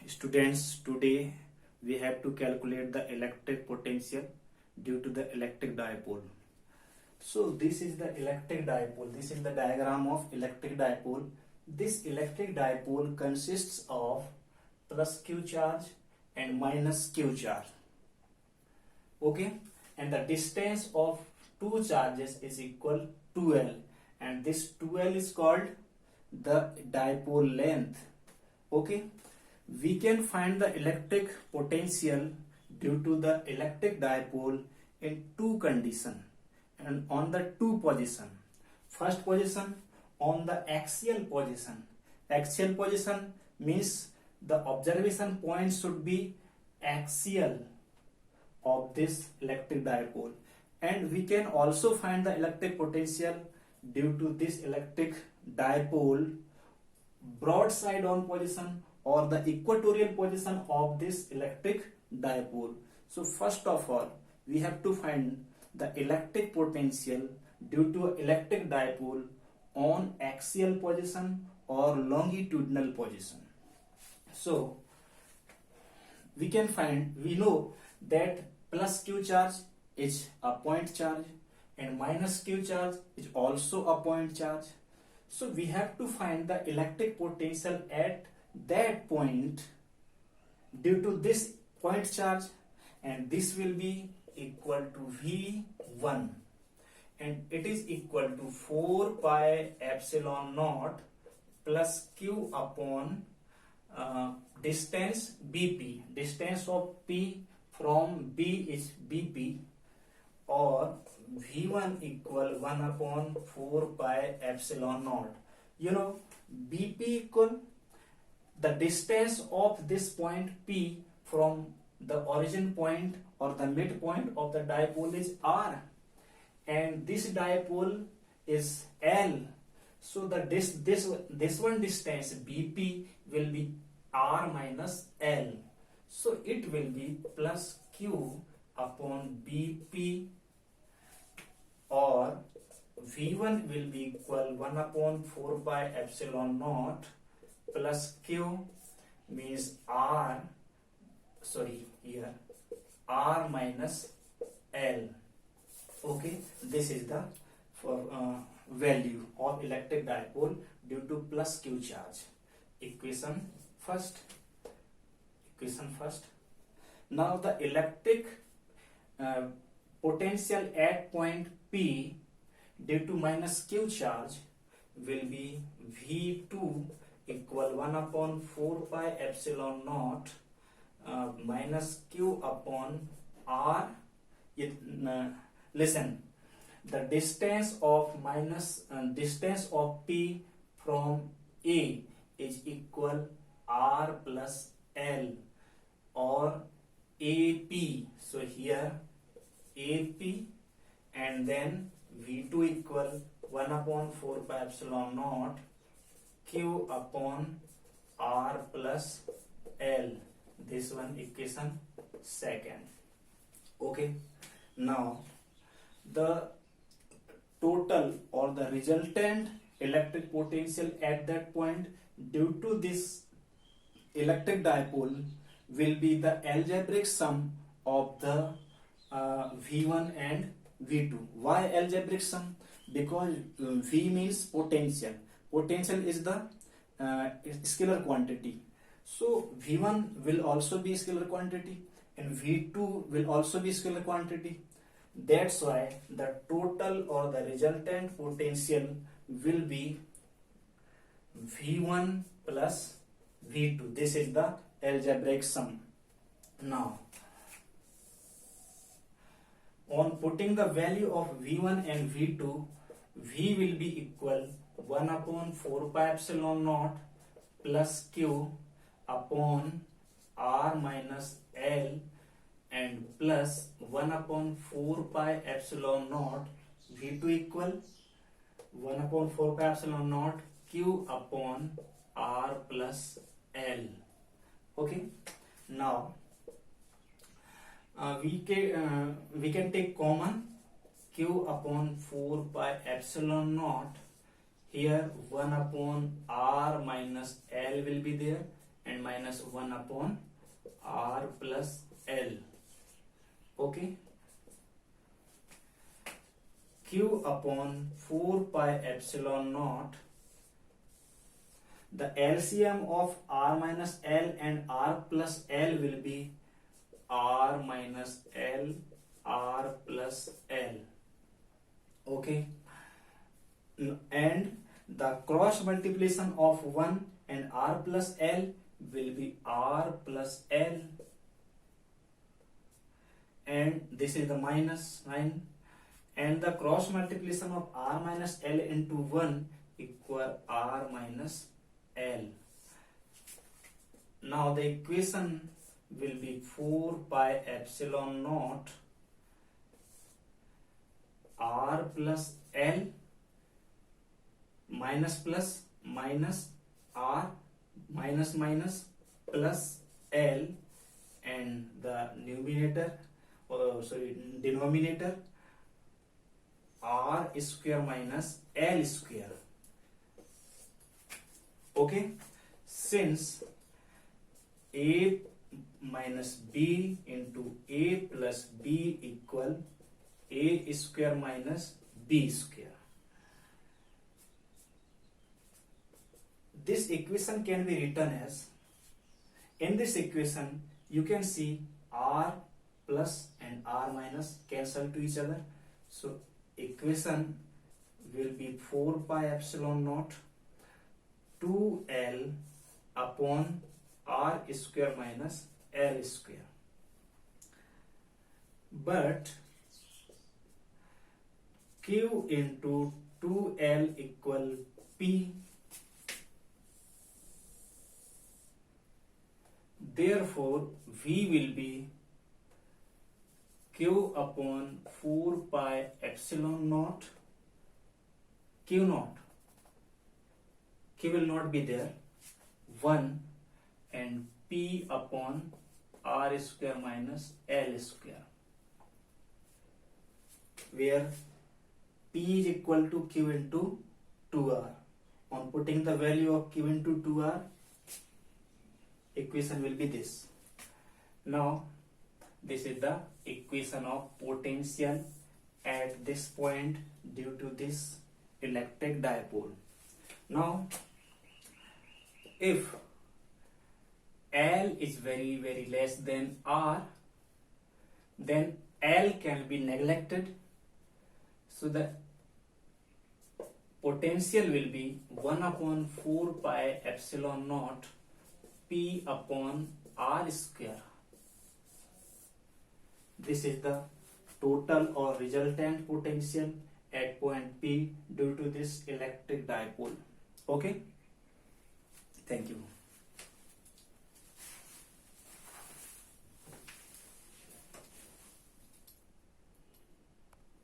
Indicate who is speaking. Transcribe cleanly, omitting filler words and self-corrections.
Speaker 1: Students, today we have to calculate the electric potential due to the electric dipole. So this is the electric dipole. This is the diagram of electric dipole. This electric dipole consists of plus Q charge and minus Q charge. Okay, and the distance of two charges is equal to L, and this 2L is called the dipole length. Okay, we can find the electric potential due to the electric dipole in two conditions and on the two position. First position, on the axial position. Axial position means the observation point should be axial of this electric dipole, and we can also find the electric potential due to this electric dipole broadside on position or the equatorial position of this electric dipole. So first of all, we have to find the electric potential due to electric dipole on axial position or longitudinal position. So we know that plus Q charge is a point charge and minus Q charge is also a point charge. So we have to find the electric potential at that point due to this point charge, and this will be equal to V1, and it is equal to 4 pi epsilon naught plus Q upon distance BP. Distance of P from B is BP, or V1 equal 1 upon 4 pi epsilon naught. You know, BP equal the distance of this point P from the origin point or the midpoint of the dipole is R, and this dipole is L. So the this one distance BP will be R minus L. So it will be plus Q upon BP, or V1 will be equal 1 upon 4 pi epsilon naught plus Q means R minus L. Okay, this is the value of electric dipole due to plus Q charge. Equation first. Now the electric potential at point P due to minus Q charge will be V2 equal 1 upon 4 pi epsilon naught minus Q upon R. Listen, the distance of distance of P from A is equal R plus L, or AP. So here AP, and then V2 equal 1 upon 4 pi epsilon naught Q upon R plus L. This one equation second. Okay, now the total or the resultant electric potential at that point due to this electric dipole will be the algebraic sum of the V1 and V2. Why algebraic sum? Because V means potential. Potential is the scalar quantity. So V1 will also be scalar quantity and V2 will also be scalar quantity. That's why the total or the resultant potential will be V1 plus V2. This is the algebraic sum. Now, on putting the value of V1 and V2, V will be equal 1 upon 4 pi epsilon naught plus Q upon R minus L, and plus 1 upon 4 pi epsilon naught V2 equal 1 upon 4 pi epsilon naught Q upon R plus L. Okay, now we can take common Q upon 4 pi epsilon naught. Here 1 upon R minus L will be there, and minus 1 upon R plus L. Okay. Q upon 4 pi epsilon naught. The LCM of R minus L and R plus L will be R minus L, R plus L. Okay. And the cross multiplication of 1 and R plus L will be R plus L. And this is the minus sign. And the cross multiplication of R minus L into 1 equal R minus L. Now the equation will be 4 pi epsilon naught R plus L minus plus minus R minus minus plus L, and the denominator R square minus L square. Okay, since A minus B into A plus B equal A square minus B square. This equation can be written as, in this equation you can see R plus and R minus cancel to each other. So equation will be 4 pi epsilon naught 2L upon R square minus L square. But Q into 2L equal P. Therefore, V will be Q upon 4 pi epsilon naught Q naught. Q will not be there, 1, and P upon R square minus L square, where P is equal to Q into 2R. On putting the value of Q into 2R, equation will be this. Now this is the equation of potential at this point due to this electric dipole. Now if L is very less than R, then L can be neglected, so the potential will be 1 upon 4 pi epsilon naught P upon R square. This is the total or resultant potential at point P due to this electric dipole. Okay, thank you.